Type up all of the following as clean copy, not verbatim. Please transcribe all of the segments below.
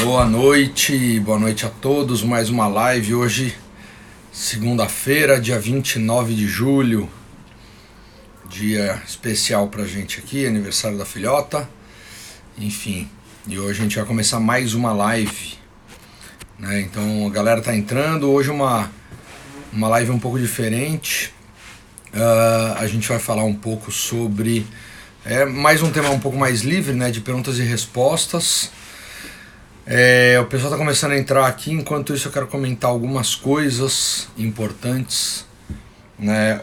Boa noite a todos, mais uma live hoje, segunda-feira, dia 29 de julho, dia especial pra gente aqui, aniversário da filhota, enfim, e hoje a gente vai começar mais uma live, né? Então a galera tá entrando, hoje uma live um pouco diferente, a gente vai falar um pouco sobre, mais um tema um pouco mais livre, né, de perguntas e respostas. O pessoal está começando a entrar aqui, enquanto isso eu quero comentar algumas coisas importantes, né?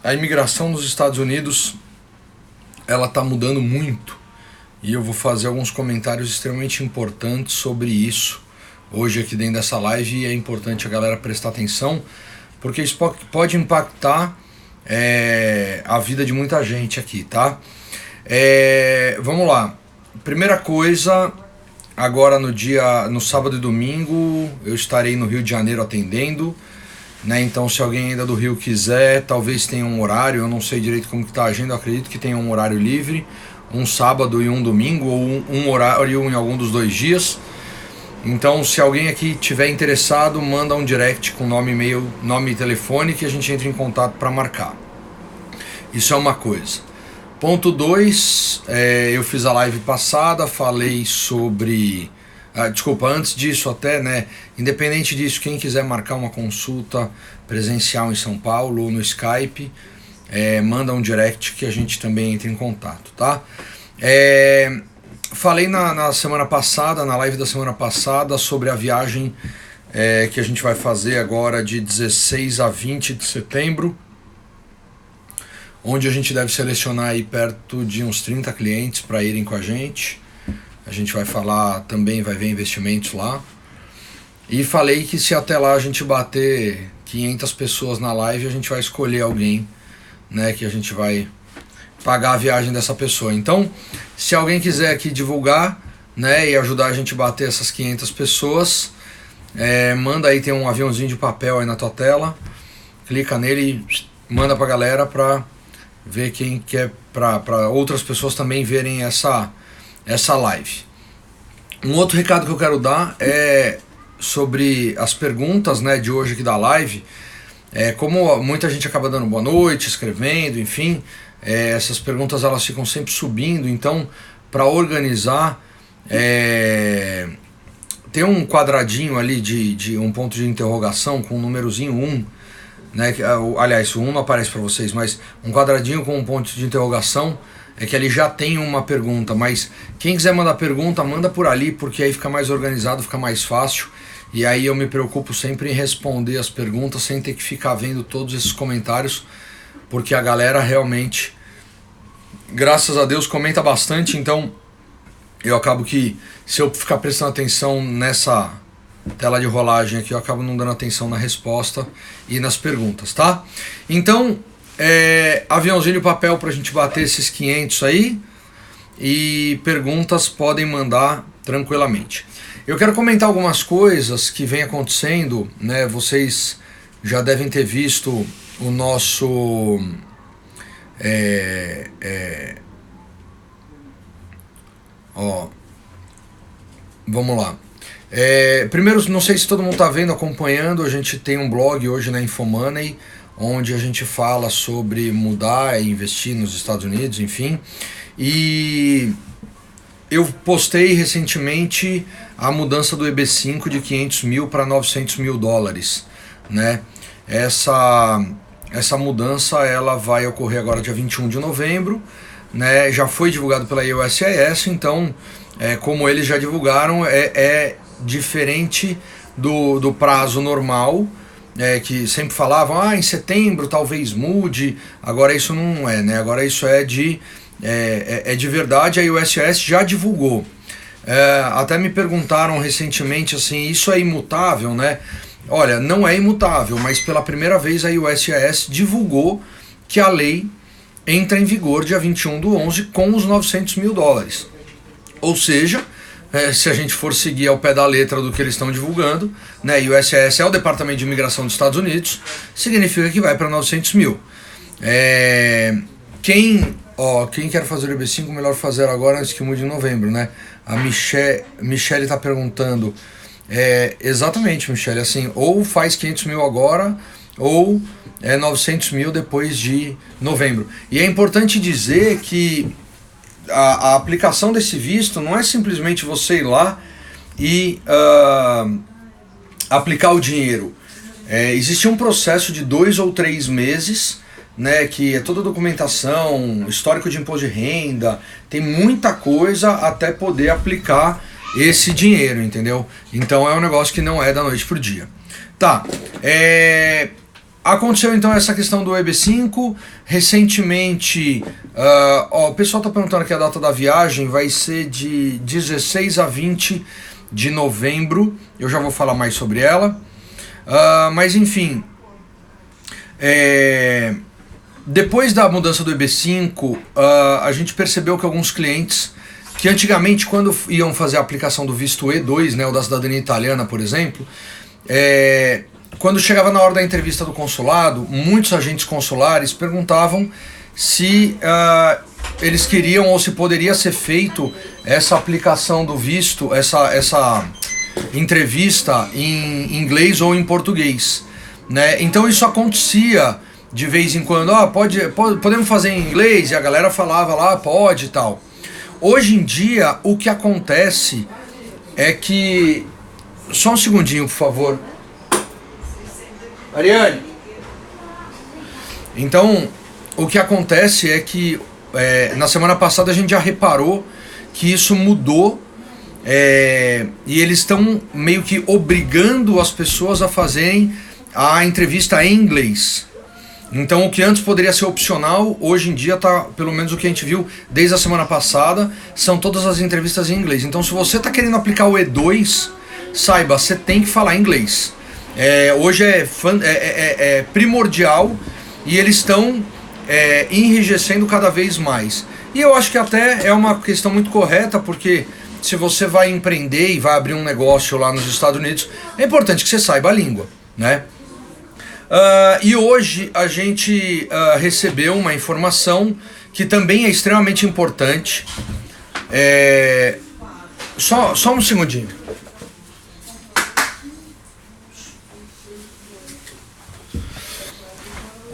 A imigração nos Estados Unidos, ela está mudando muito, e eu vou fazer alguns comentários extremamente importantes sobre isso hoje aqui dentro dessa live, e é importante a galera prestar atenção, porque isso pode impactar a vida de muita gente aqui, tá? Vamos lá. Primeira coisa, agora no sábado e domingo eu estarei no Rio de Janeiro atendendo, né? Então se alguém ainda do Rio quiser, talvez tenha um horário, eu não sei direito como que tá a agenda, eu acredito que tenha um horário livre, um sábado e um domingo, ou um horário em algum dos dois dias. Então se alguém aqui tiver interessado, manda um direct com nome, e-mail, nome e telefone que a gente entra em contato para marcar. Isso é uma coisa. Ponto 2, eu fiz a live passada, falei sobre... antes disso até, né? Independente disso, quem quiser marcar uma consulta presencial em São Paulo ou no Skype, manda um direct que a gente também entra em contato, tá? Falei na semana passada, na live da semana passada, sobre a viagem que a gente vai fazer agora de 16 a 20 de setembro, onde a gente deve selecionar aí perto de uns 30 clientes para irem com a gente. A gente vai falar também, vai ver investimentos lá. E falei que se até lá a gente bater 500 pessoas na live, a gente vai escolher alguém, né, que a gente vai pagar a viagem dessa pessoa. Então, se alguém quiser aqui divulgar, né, e ajudar a gente a bater essas 500 pessoas, manda aí, tem um aviãozinho de papel aí na tua tela, clica nele e manda pra galera pra ver quem quer, para outras pessoas também verem essa live. Um outro recado que eu quero dar é sobre as perguntas, né, de hoje aqui da live. Como muita gente acaba dando boa noite, escrevendo, enfim, essas perguntas elas ficam sempre subindo, então para organizar, tem um quadradinho ali de um ponto de interrogação com o númerozinho 1, né? Aliás, o 1 não aparece para vocês, mas um quadradinho com um ponto de interrogação que ali já tem uma pergunta, mas quem quiser mandar pergunta, manda por ali, porque aí fica mais organizado, fica mais fácil, e aí eu me preocupo sempre em responder as perguntas sem ter que ficar vendo todos esses comentários, porque a galera realmente, graças a Deus, comenta bastante, então eu acabo que, se eu ficar prestando atenção nessa tela de rolagem aqui, eu acabo não dando atenção na resposta e nas perguntas, tá? Então, aviãozinho de papel pra gente bater esses 500 aí, e perguntas podem mandar tranquilamente. Eu quero comentar algumas coisas que vem acontecendo, né? Vocês já devem ter visto o nosso vamos lá. Primeiro, não sei se todo mundo está vendo, acompanhando, a gente tem um blog hoje na Infomoney, onde a gente fala sobre mudar e investir nos Estados Unidos, enfim. E eu postei recentemente a mudança do EB5 de 500 mil para 900 mil dólares, né? Essa mudança ela vai ocorrer agora dia 21 de novembro, né? Já foi divulgado pela USIS, então, como eles já divulgaram, diferente do prazo normal, que sempre falavam, em setembro talvez mude, agora isso não é, né? Agora isso é de verdade, a USIS já divulgou. Até me perguntaram recentemente assim, isso é imutável, né? Olha, não é imutável, mas pela primeira vez a USIS divulgou que a lei entra em vigor dia 21/11 com os 900 mil dólares. Ou seja, se a gente for seguir ao pé da letra do que eles estão divulgando, né, e o USIS é o Departamento de Imigração dos Estados Unidos, significa que vai para 900 mil. Quem Ó, quem quer fazer o EB5, melhor fazer agora antes que mude em novembro, né? A Michele tá perguntando. Exatamente, Michele, assim, ou faz 500 mil agora, ou 900 mil depois de novembro. E é importante dizer que a aplicação desse visto não é simplesmente você ir lá e aplicar o dinheiro. Existe um processo de 2 ou 3 meses, né, que é toda documentação, histórico de imposto de renda, tem muita coisa até poder aplicar esse dinheiro, entendeu? Então é um negócio que não é da noite pro dia. Tá, aconteceu então essa questão do EB5, recentemente, o pessoal tá perguntando que a data da viagem vai ser de 16 a 20 de novembro, eu já vou falar mais sobre ela, mas enfim, depois da mudança do EB5, a gente percebeu que alguns clientes, que antigamente quando iam fazer a aplicação do visto E2, né, o da cidadania italiana, por exemplo, quando chegava na hora da entrevista do consulado, muitos agentes consulares perguntavam se eles queriam ou se poderia ser feito essa aplicação do visto, essa entrevista em inglês ou em português, né? Então isso acontecia de vez em quando, podemos fazer em inglês, e a galera falava lá, pode e tal. Hoje em dia, o que acontece é que... Só um segundinho, por favor. Ariane. Então, o que acontece é que na semana passada a gente já reparou que isso mudou, e eles estão meio que obrigando as pessoas a fazerem a entrevista em inglês. Então o que antes poderia ser opcional, hoje em dia tá, pelo menos o que a gente viu desde a semana passada, são todas as entrevistas em inglês. Então se você está querendo aplicar o E2, saiba, você tem que falar inglês. Hoje é primordial, e eles estão enrijecendo cada vez mais. E eu acho que até é uma questão muito correta, porque se você vai empreender e vai abrir um negócio lá nos Estados Unidos, é importante que você saiba a língua, né? E hoje a gente recebeu uma informação que também é extremamente importante. Só um segundinho.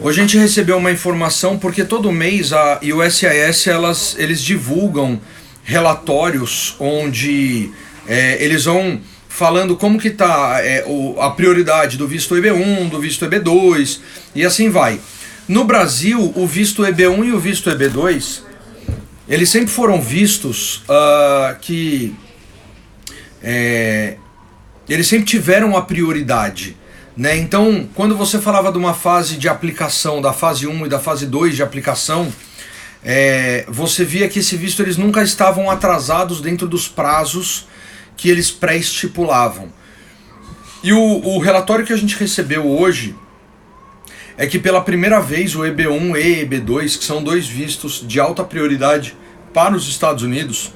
Hoje a gente recebeu uma informação porque todo mês a USCIS eles divulgam relatórios onde eles vão falando como que tá a prioridade do visto EB1, do visto EB2 e assim vai. No Brasil, o visto EB1 e o visto EB2, eles sempre foram vistos que eles sempre tiveram a prioridade, né? Então, quando você falava de uma fase de aplicação, da fase 1 e da fase 2 de aplicação, você via que esse visto eles nunca estavam atrasados dentro dos prazos que eles pré-estipulavam. E o relatório que a gente recebeu hoje é que pela primeira vez o EB1 e EB2, que são dois vistos de alta prioridade para os Estados Unidos,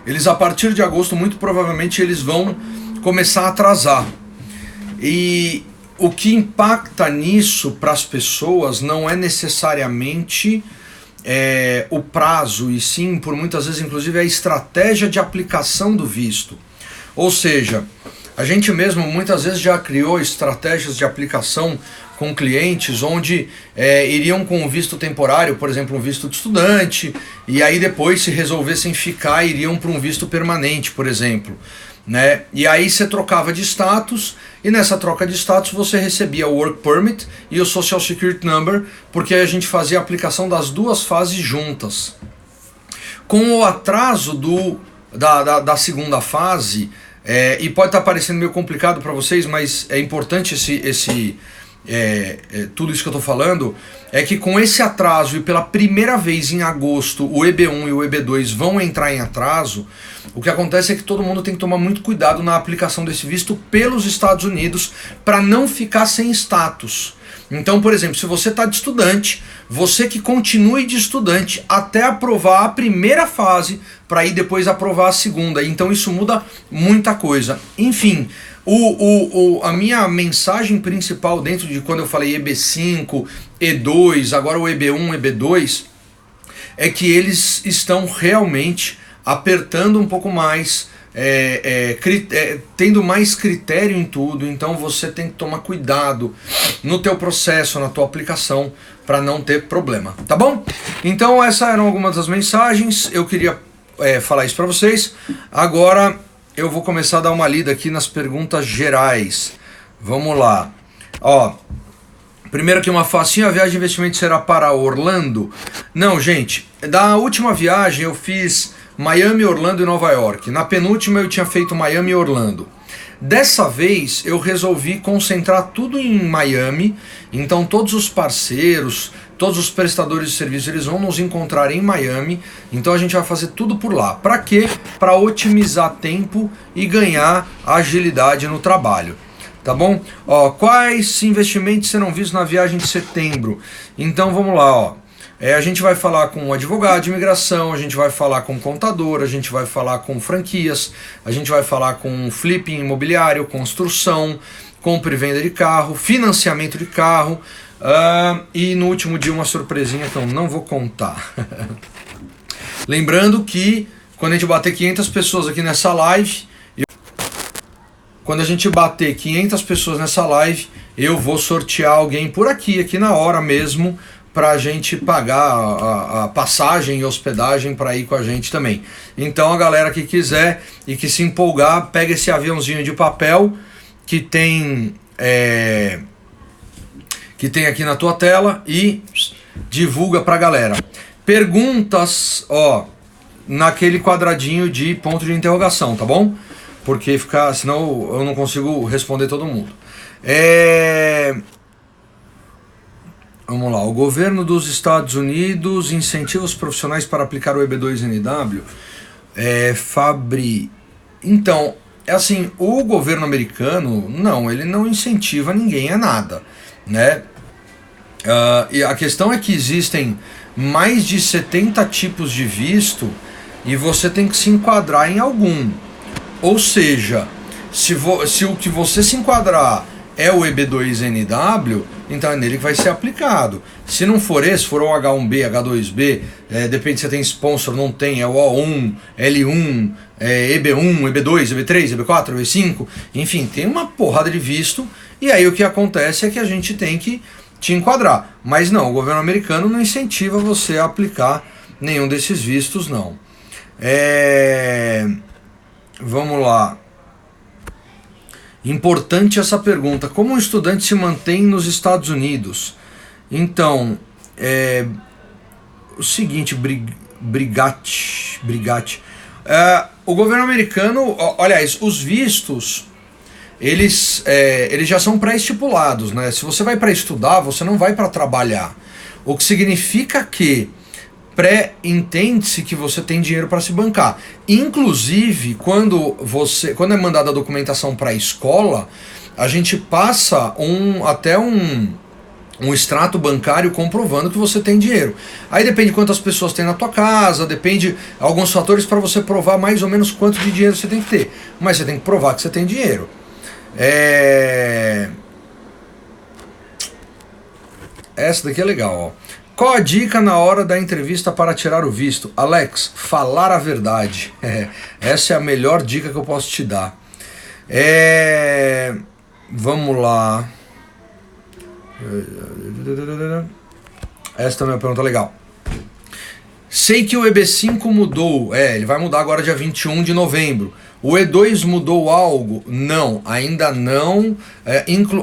eles a partir de agosto muito provavelmente eles vão começar a atrasar. E o que impacta nisso para as pessoas não é necessariamente o prazo, e sim, por muitas vezes, inclusive, a estratégia de aplicação do visto. Ou seja, a gente mesmo muitas vezes já criou estratégias de aplicação com clientes onde iriam com o visto temporário, por exemplo, um visto de estudante, e aí depois, se resolvessem ficar, iriam para um visto permanente, por exemplo, né? E aí você trocava de status, e nessa troca de status você recebia o Work Permit e o Social Security Number, porque a gente fazia a aplicação das duas fases juntas. Com o atraso da segunda fase, e pode estar parecendo meio complicado para vocês, mas é importante tudo isso que eu estou falando, é que com esse atraso e pela primeira vez em agosto o EB1 e o EB2 vão entrar em atraso, o que acontece é que todo mundo tem que tomar muito cuidado na aplicação desse visto pelos Estados Unidos para não ficar sem status. Então, por exemplo, se você está de estudante, você que continue de estudante até aprovar a primeira fase para ir depois aprovar a segunda. Então isso muda muita coisa. Enfim, a minha mensagem principal dentro de quando eu falei EB5, E2, agora o EB1, EB2, é que eles estão realmente apertando um pouco mais, tendo mais critério em tudo. Então você tem que tomar cuidado no teu processo, na tua aplicação, para não ter problema, tá bom? Então essas eram algumas das mensagens, eu queria falar isso para vocês. Agora eu vou começar a dar uma lida aqui nas perguntas gerais. Vamos lá. Ó, primeiro aqui uma facinha: a viagem de investimento será para Orlando? Não, gente, da última viagem eu fiz Miami, Orlando e Nova York. Na penúltima eu tinha feito Miami e Orlando. Dessa vez eu resolvi concentrar tudo em Miami, então todos os parceiros, todos os prestadores de serviço, eles vão nos encontrar em Miami, então a gente vai fazer tudo por lá. Para quê? Para otimizar tempo e ganhar agilidade no trabalho. Tá bom? Ó, quais investimentos serão vistos na viagem de setembro? Então vamos lá, ó. A gente vai falar com um advogado de imigração, a gente vai falar com um contador, a gente vai falar com franquias, a gente vai falar com flipping imobiliário, construção, compra e venda de carro, financiamento de carro, e no último dia uma surpresinha que eu não vou contar. Lembrando que quando a gente bater 500 pessoas aqui nessa live, quando a gente bater 500 pessoas nessa live, eu vou sortear alguém por aqui na hora mesmo, para a gente pagar a passagem e hospedagem para ir com a gente também. Então a galera que quiser e que se empolgar, pega esse aviãozinho de papel que tem aqui na tua tela e divulga para a galera. Perguntas, ó, naquele quadradinho de ponto de interrogação, tá bom? Porque senão eu não consigo responder todo mundo. Vamos lá. O governo dos Estados Unidos incentiva os profissionais para aplicar o EB2NW? Então, assim, o governo americano, não, ele não incentiva ninguém a nada, né? E a questão é que existem mais de 70 tipos de visto e você tem que se enquadrar em algum. Ou seja, se o que você se enquadrar é o EB2NW, então é nele que vai ser aplicado. Se não for esse, for o H1B, H2B, depende se você tem sponsor, não tem, é o O1, L1, EB1, EB2, EB3, EB4, EB5, enfim, tem uma porrada de visto, e aí o que acontece é que a gente tem que te enquadrar. Mas não, o governo americano não incentiva você a aplicar nenhum desses vistos, não. Vamos lá. Importante essa pergunta: como um estudante se mantém nos Estados Unidos? Então, o seguinte, Brigatti, o governo americano, aliás, os vistos, eles já são pré-estipulados, né? Se você vai para estudar, você não vai para trabalhar, o que significa que entende-se que você tem dinheiro para se bancar. Inclusive, quando é mandada a documentação para a escola, a gente passa até um extrato bancário comprovando que você tem dinheiro. Aí depende de quantas pessoas tem na tua casa, depende alguns fatores para você provar mais ou menos quanto de dinheiro você tem que ter. Mas você tem que provar que você tem dinheiro. Essa daqui é legal, ó. Qual a dica na hora da entrevista para tirar o visto? Alex, falar a verdade. Essa é a melhor dica que eu posso te dar. Vamos lá. Essa também é uma pergunta legal. Sei que o EB5 mudou. Ele vai mudar agora dia 21 de novembro. O E2 mudou algo? Não, ainda não,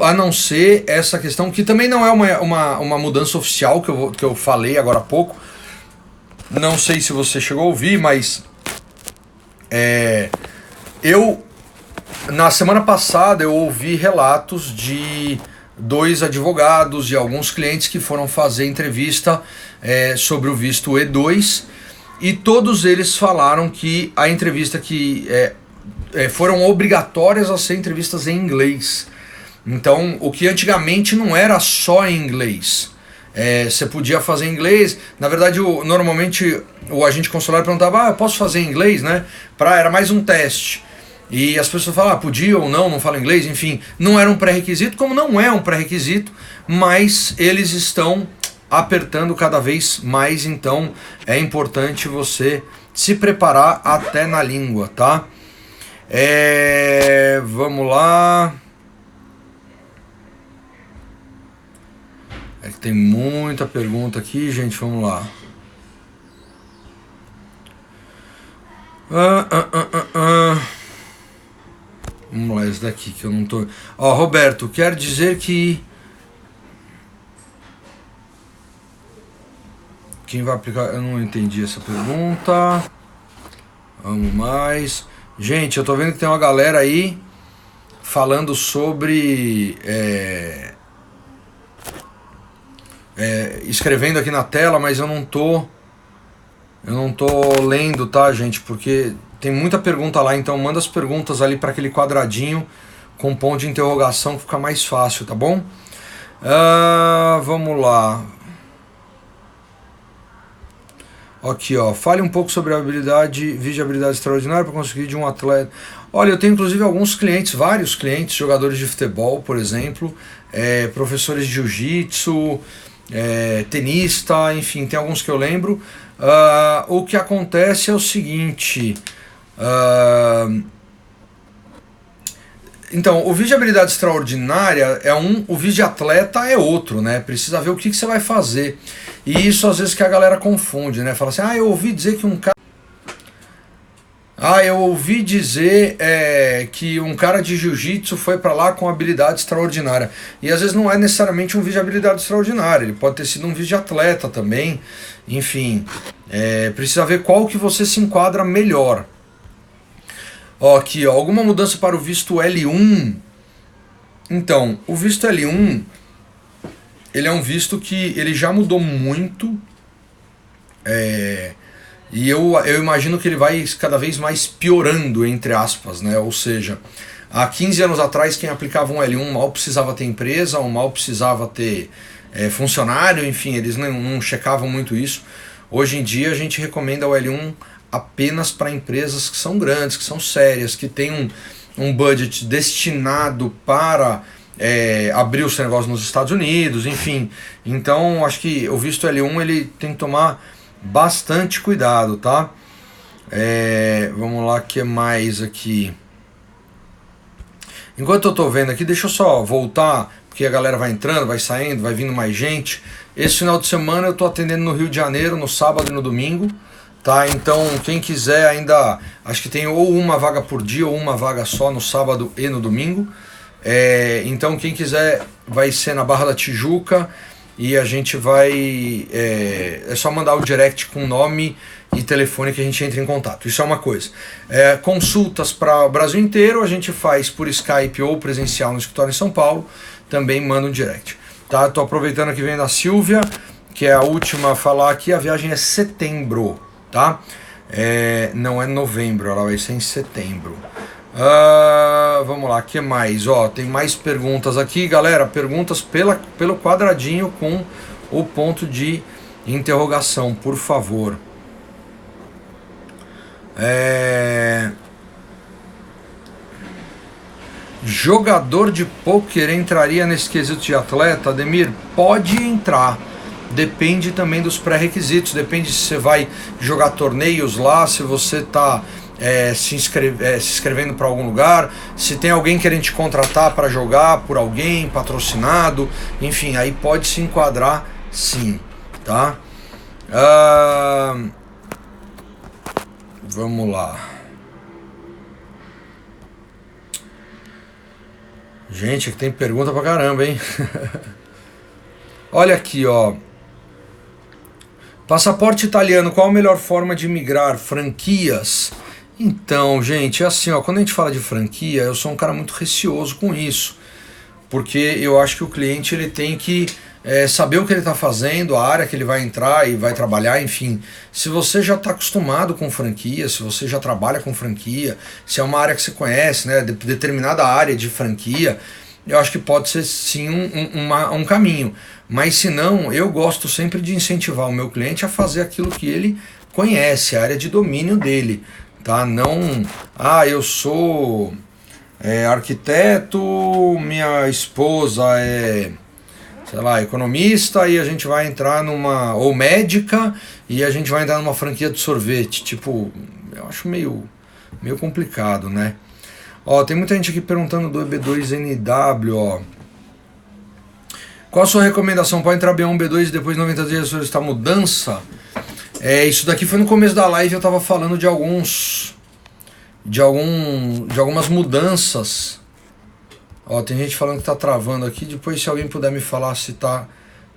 a não ser essa questão, que também não é uma mudança oficial que eu falei agora há pouco. Não sei se você chegou a ouvir, mas na semana passada eu ouvi relatos de 2 advogados e alguns clientes que foram fazer entrevista sobre o visto E2, e todos eles falaram que a entrevista foram obrigatórias a ser entrevistas em inglês. Então, o que antigamente não era só em inglês. Você podia fazer em inglês. Na verdade, normalmente o agente consular perguntava: eu posso fazer em inglês, né? Era mais um teste. E as pessoas falavam: podia ou não fala inglês. Enfim, não era um pré-requisito, como não é um pré-requisito, mas eles estão apertando cada vez mais, então é importante você se preparar até na língua, tá? Vamos lá. É que tem muita pergunta aqui, gente, vamos lá. Vamos lá, esse daqui que eu não tô... Ó, Roberto, quer dizer que... Quem vai aplicar... Eu não entendi essa pergunta. Vamos mais. Gente, eu tô vendo que tem uma galera aí falando sobre... escrevendo aqui na tela, mas eu não tô lendo, tá, gente? Porque tem muita pergunta lá, então manda as perguntas ali para aquele quadradinho com ponto de interrogação que fica mais fácil, tá bom? Vamos lá. Aqui, ó, fale um pouco sobre a habilidade extraordinária para conseguir de um atleta. Olha, eu tenho inclusive alguns clientes, vários clientes, jogadores de futebol, por exemplo, professores de jiu-jitsu, tenista, enfim, tem alguns que eu lembro. O que acontece é o seguinte... Então, o vídeo de habilidade extraordinária é o vídeo de atleta é outro, né? Precisa ver o que você vai fazer. E isso às vezes que a galera confunde, né? Fala assim, eu ouvi dizer que um cara... eu ouvi dizer que um cara de jiu-jitsu foi pra lá com habilidade extraordinária. E às vezes não é necessariamente um vídeo de habilidade extraordinária, ele pode ter sido um vídeo de atleta também. Enfim, precisa ver qual que você se enquadra melhor. Ó, aqui, ó, alguma mudança para o visto L1? Então, o visto L1, ele é um visto que ele já mudou muito, e eu imagino que ele vai cada vez mais piorando, entre aspas, né? Ou seja, há 15 anos atrás quem aplicava um L1 mal precisava ter empresa, ou mal precisava ter funcionário, enfim, eles não checavam muito isso. Hoje em dia a gente recomenda o L1 apenas para empresas que são grandes, que são sérias, que têm um budget destinado para abrir o seu negócio nos Estados Unidos, enfim. Então, acho que o visto L1 ele tem que tomar bastante cuidado, tá? Vamos lá, o que mais aqui? Enquanto eu estou vendo aqui, deixa eu só voltar, porque a galera vai entrando, vai saindo, vai vindo mais gente. Esse final de semana eu estou atendendo no Rio de Janeiro, no sábado e no domingo. Tá, então quem quiser ainda, acho que tem ou uma vaga por dia ou uma vaga só no sábado e no domingo. Então quem quiser vai ser na Barra da Tijuca e a gente vai, é só mandar o direct com nome e telefone que a gente entra em contato. Isso é uma coisa. Consultas para o Brasil inteiro a gente faz por Skype ou presencial no escritório em São Paulo, também manda um direct. Tá, tô aproveitando aqui vem da Silvia, que é a última a falar aqui, a viagem é setembro. Tá? Não é novembro, ela vai ser em setembro. Vamos lá, o que mais? Ó, tem mais perguntas aqui, galera. Perguntas pelo quadradinho com o ponto de interrogação, por favor. Jogador de pôquer entraria nesse quesito de atleta? Ademir, pode entrar. Depende também dos pré-requisitos, depende se você vai jogar torneios lá, se você está se inscrevendo para algum lugar, se tem alguém querendo te contratar para jogar por alguém, patrocinado, enfim, aí pode se enquadrar sim, tá? Vamos lá. Gente, aqui tem pergunta pra caramba, hein? Olha aqui, ó. Passaporte italiano, qual a melhor forma de migrar? Franquias? Então, gente, é assim, ó, quando a gente fala de franquia, eu sou um cara muito receoso com isso, porque eu acho que o cliente ele tem que saber o que ele está fazendo, a área que ele vai entrar e vai trabalhar, enfim. Se você já está acostumado com franquia, se você já trabalha com franquia, se é uma área que você conhece, né, determinada área de franquia, eu acho que pode ser sim um caminho. Mas se não, eu gosto sempre de incentivar o meu cliente a fazer aquilo que ele conhece, a área de domínio dele. Tá? Não, eu sou arquiteto, minha esposa é, sei lá, economista e a gente vai entrar numa, ou médica e a gente vai entrar numa franquia de sorvete, tipo, eu acho meio complicado, né? Ó, tem muita gente aqui perguntando do EB2NW, ó. Qual a sua recomendação? Pode entrar B1, B2 e depois 90 dias solicitar mudança? Isso daqui foi no começo da live, eu tava falando de algumas mudanças. Ó, tem gente falando que tá travando aqui. Depois, se alguém puder me falar se tá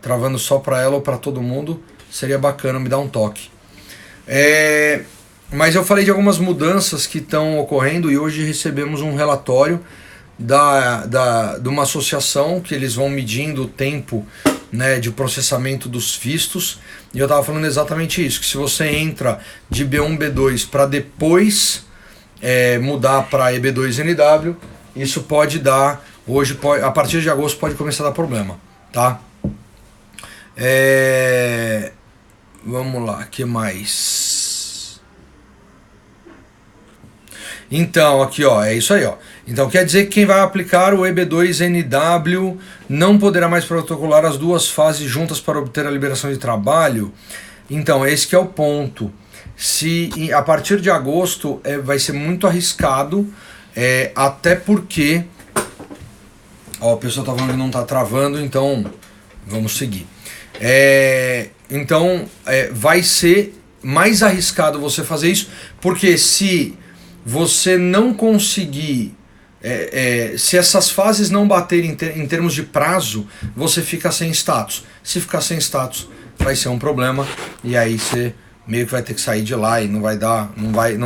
travando só para ela ou para todo mundo, seria bacana, me dar um toque. Mas eu falei de algumas mudanças que estão ocorrendo e hoje recebemos um relatório de uma associação que eles vão medindo o tempo, né, de processamento dos vistos, e eu estava falando exatamente isso, que se você entra de B1, B2 para depois mudar para EB2NW, isso pode dar, a partir de agosto pode começar a dar problema, tá? Vamos lá, o que mais? Então, aqui ó, é isso aí ó. Então quer dizer que quem vai aplicar o EB2NW não poderá mais protocolar as duas fases juntas para obter a liberação de trabalho? Então esse que é o ponto. Se a partir de agosto vai ser muito arriscado, até porque ó, o pessoal tá falando que não tá travando, então vamos seguir. Então vai ser mais arriscado você fazer isso, porque se você não conseguir, se essas fases não baterem em termos de prazo, você fica sem status. Se ficar sem status, vai ser um problema, e aí você meio que vai ter que sair de lá e não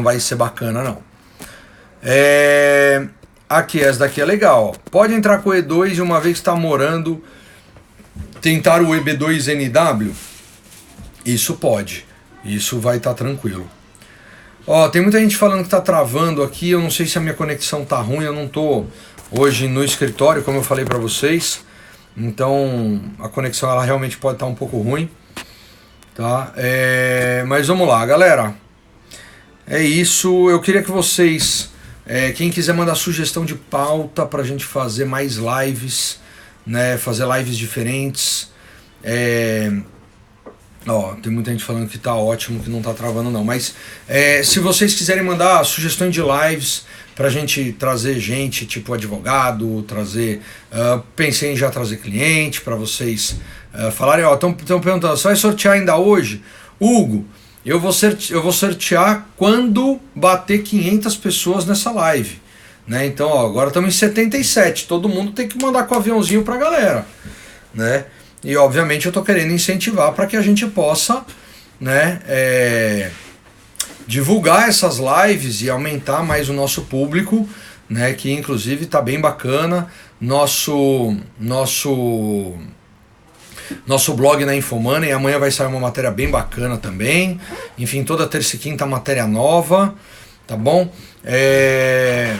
vai ser bacana não. Aqui, essa daqui é legal. Pode entrar com o E2 e uma vez que está morando, tentar o EB2NW? Isso pode. Isso vai estar tranquilo. Ó, tem muita gente falando que tá travando aqui, eu não sei se a minha conexão tá ruim, eu não tô hoje no escritório, como eu falei pra vocês, então a conexão ela realmente pode estar um pouco ruim, tá? Mas vamos lá, galera, é isso, eu queria que vocês, quem quiser mandar sugestão de pauta pra gente fazer mais lives, né, fazer lives diferentes, ó, tem muita gente falando que tá ótimo, que não tá travando não, mas se vocês quiserem mandar sugestões de lives pra gente trazer gente, tipo advogado, trazer, pensei em já trazer cliente pra vocês falarem, ó, estão perguntando, você vai sortear ainda hoje? Hugo, eu vou sortear quando bater 500 pessoas nessa live, né? Então, ó, agora estamos em 77, todo mundo tem que mandar com o aviãozinho pra galera, né? E obviamente eu tô querendo incentivar para que a gente possa, né, divulgar essas lives e aumentar mais o nosso público, né, que inclusive tá bem bacana. Nosso blog na Infomoney, amanhã vai sair uma matéria bem bacana também. Enfim, toda terça e quinta matéria nova, tá bom?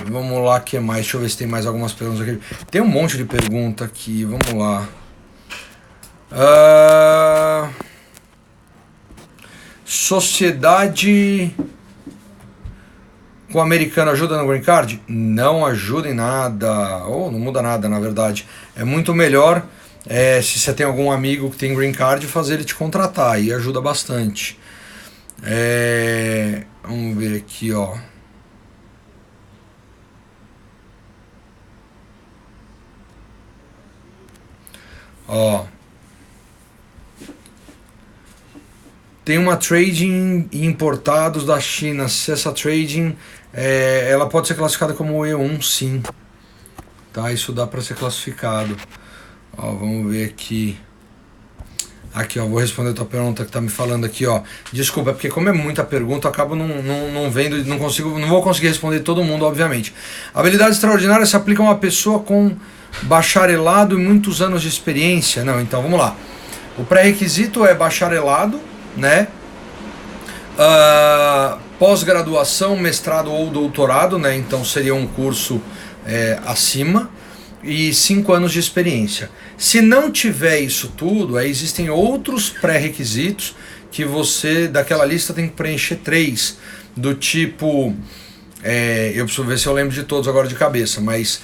Vamos lá, o que mais? Deixa eu ver se tem mais algumas perguntas aqui. Tem um monte de pergunta aqui, vamos lá. Sociedade com americano ajuda no Green Card? Não ajuda em nada, ou não muda nada na verdade. É muito melhor se você tem algum amigo que tem Green Card, fazer ele te contratar, aí ajuda bastante. Vamos ver aqui, ó. Tem uma trading importados da China. Se essa trading ela pode ser classificada como E1, sim, tá? Isso dá para ser classificado. Ó, vamos ver aqui. Aqui, ó, vou responder a tua pergunta que tá me falando aqui, ó. Desculpa, porque como é muita pergunta, eu acabo não vendo, não vou conseguir responder todo mundo, obviamente. Habilidades extraordinárias se aplicam a uma pessoa com bacharelado e muitos anos de experiência? Não, então vamos lá. O pré-requisito é bacharelado, né? Pós-graduação, mestrado ou doutorado, né? Então seria um curso acima, e 5 anos de experiência. Se não tiver isso tudo, existem outros pré-requisitos que você, daquela lista, tem que preencher 3, do tipo Eu preciso ver se eu lembro de todos agora de cabeça, mas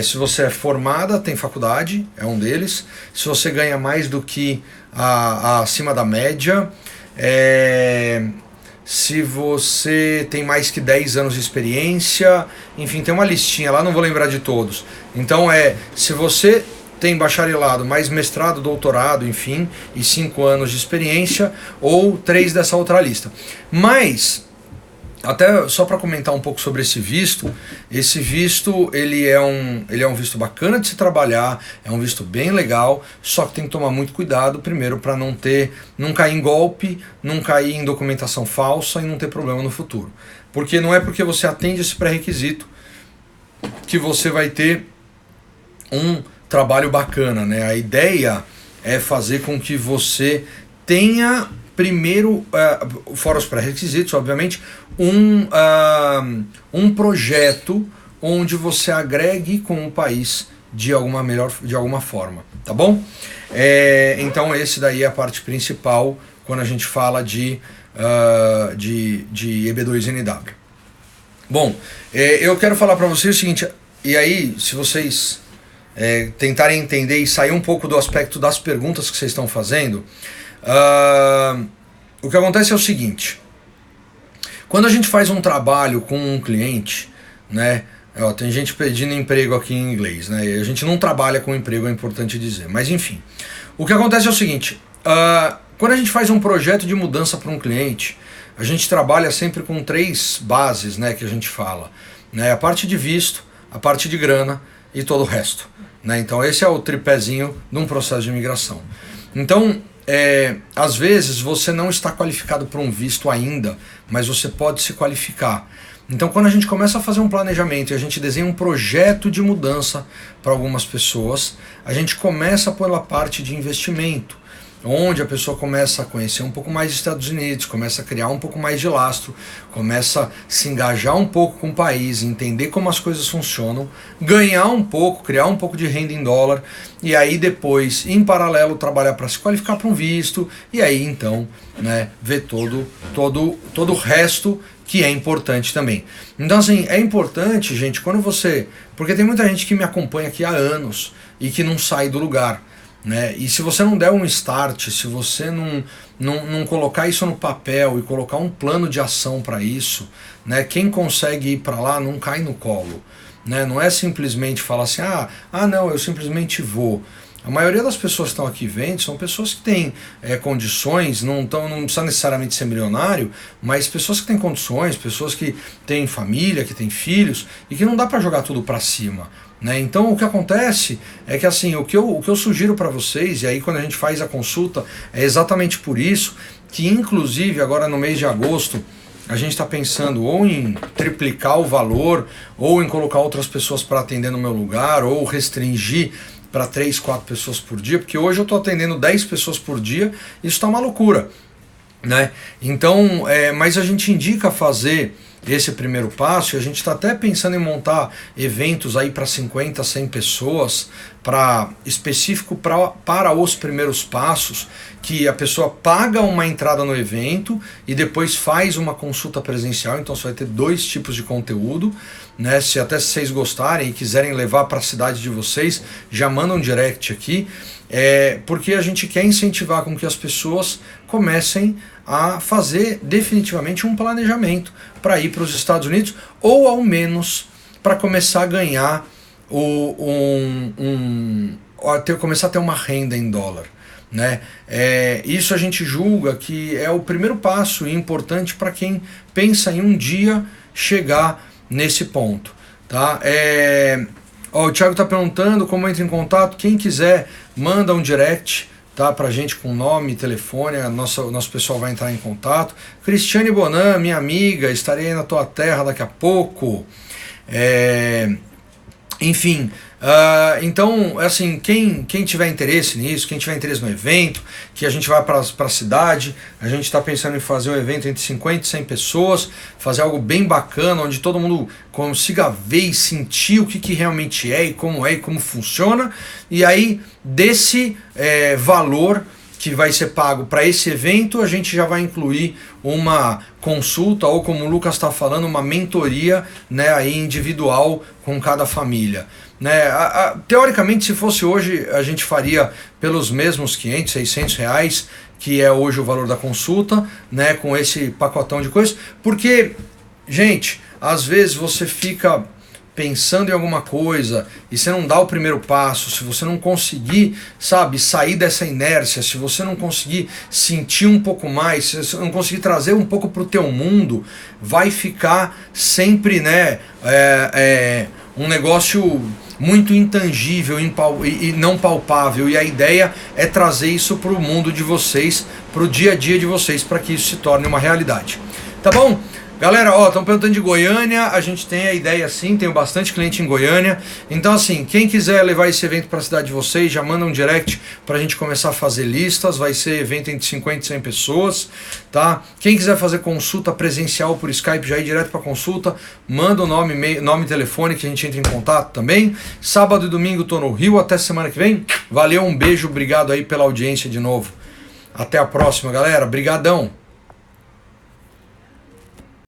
se você é formada, tem faculdade, é um deles. Se você ganha mais do que acima da média, se você tem mais que 10 anos de experiência, enfim, tem uma listinha lá, não vou lembrar de todos. Então se você tem bacharelado, mais mestrado, doutorado, enfim, e 5 anos de experiência, ou 3 dessa outra lista. Mas, até só para comentar um pouco sobre esse visto ele é um visto bacana de se trabalhar, é um visto bem legal, só que tem que tomar muito cuidado, primeiro, para não cair em golpe, não cair em documentação falsa e não ter problema no futuro. Porque não é porque você atende esse pré-requisito que você vai ter um trabalho bacana, né? A ideia é fazer com que você tenha primeiro, fora os pré-requisitos, obviamente, um projeto onde você agregue com o país de alguma forma, tá bom? Então esse daí é a parte principal quando a gente fala de EB2NW. Bom, eu quero falar para vocês o seguinte, e aí se vocês tentarem entender e sair um pouco do aspecto das perguntas que vocês estão fazendo, o que acontece é o seguinte: quando a gente faz um trabalho com um cliente, né, tem gente pedindo emprego aqui em inglês, né, e a gente não trabalha com emprego, é importante dizer, mas enfim, o que acontece é o seguinte: quando a gente faz um projeto de mudança para um cliente, a gente trabalha sempre com 3 bases, né, que a gente fala, né, a parte de visto, a parte de grana e todo o resto, né? Então esse é o tripézinho de um processo de imigração. Então, às vezes você não está qualificado para um visto ainda, mas você pode se qualificar. Então quando a gente começa a fazer um planejamento e a gente desenha um projeto de mudança para algumas pessoas, a gente começa pela parte de investimento, onde a pessoa começa a conhecer um pouco mais dos Estados Unidos, começa a criar um pouco mais de lastro, começa a se engajar um pouco com o país, entender como as coisas funcionam, ganhar um pouco, criar um pouco de renda em dólar, e aí depois, em paralelo, trabalhar para se qualificar para um visto, e aí então, né, ver todo o resto que é importante também. Então assim, é importante, gente, quando você... Porque tem muita gente que me acompanha aqui há anos e que não sai do lugar, né? E se você não der um start, se você não colocar isso no papel e colocar um plano de ação para isso, né? Quem consegue ir para lá não cai no colo, né? Não é simplesmente falar assim, não, eu simplesmente vou. A maioria das pessoas que estão aqui vendo são pessoas que têm condições, não precisa necessariamente ser milionário, mas pessoas que têm condições, pessoas que têm família, que têm filhos, e que não dá para jogar tudo para cima, né? Então o que acontece é que assim, o que eu sugiro para vocês, e aí quando a gente faz a consulta, é exatamente por isso que inclusive agora no mês de agosto a gente está pensando ou em triplicar o valor, ou em colocar outras pessoas para atender no meu lugar, ou restringir para 3, 4 pessoas por dia, porque hoje eu estou atendendo 10 pessoas por dia, isso está uma loucura, né? Então, mas a gente indica fazer esse primeiro passo, e a gente está até pensando em montar eventos aí para 50, 100 pessoas, específico para os primeiros passos, que a pessoa paga uma entrada no evento e depois faz uma consulta presencial. Então você vai ter 2 tipos de conteúdo, né? Se vocês gostarem e quiserem levar para a cidade de vocês, já mandam um direct aqui, porque a gente quer incentivar com que as pessoas comecem a fazer definitivamente um planejamento para ir para os Estados Unidos, ou ao menos para começar a ganhar começar a ter uma renda em dólar, né? Isso a gente julga que é o primeiro passo importante para quem pensa em um dia chegar nesse ponto, tá? O Thiago está perguntando como entra em contato. Quem quiser, manda um direct, tá, pra gente com nome, telefone, nosso pessoal vai entrar em contato. Cristiane Bonan, minha amiga, estarei aí na tua terra daqui a pouco. Enfim, então, assim, quem tiver interesse nisso, quem tiver interesse no evento, que a gente vai para a cidade, a gente está pensando em fazer um evento entre 50 e 100 pessoas, fazer algo bem bacana, onde todo mundo consiga ver e sentir o que realmente é e como funciona, e aí desse valor que vai ser pago para esse evento, a gente já vai incluir uma consulta ou, como o Lucas está falando, uma mentoria, né, aí individual com cada família. Né? Teoricamente, se fosse hoje, a gente faria pelos mesmos 500, 600 reais, que é hoje o valor da consulta, né, com esse pacotão de coisas, porque, gente, às vezes você fica pensando em alguma coisa e você não dá o primeiro passo, se você não conseguir, sabe, sair dessa inércia, se você não conseguir sentir um pouco mais, se você não conseguir trazer um pouco para o teu mundo, vai ficar sempre, né, um negócio muito intangível e não palpável, e a ideia é trazer isso para o mundo de vocês, para o dia a dia de vocês, para que isso se torne uma realidade. Tá bom? Galera, ó, estão perguntando de Goiânia, a gente tem a ideia sim, tenho bastante cliente em Goiânia, então assim, quem quiser levar esse evento para a cidade de vocês, já manda um direct para a gente começar a fazer listas, vai ser evento entre 50 e 100 pessoas, tá? Quem quiser fazer consulta presencial por Skype, já ir direto para consulta, manda o nome e telefone que a gente entra em contato também. Sábado e domingo tô no Rio, até semana que vem, valeu, um beijo, obrigado aí pela audiência de novo. Até a próxima, galera, brigadão!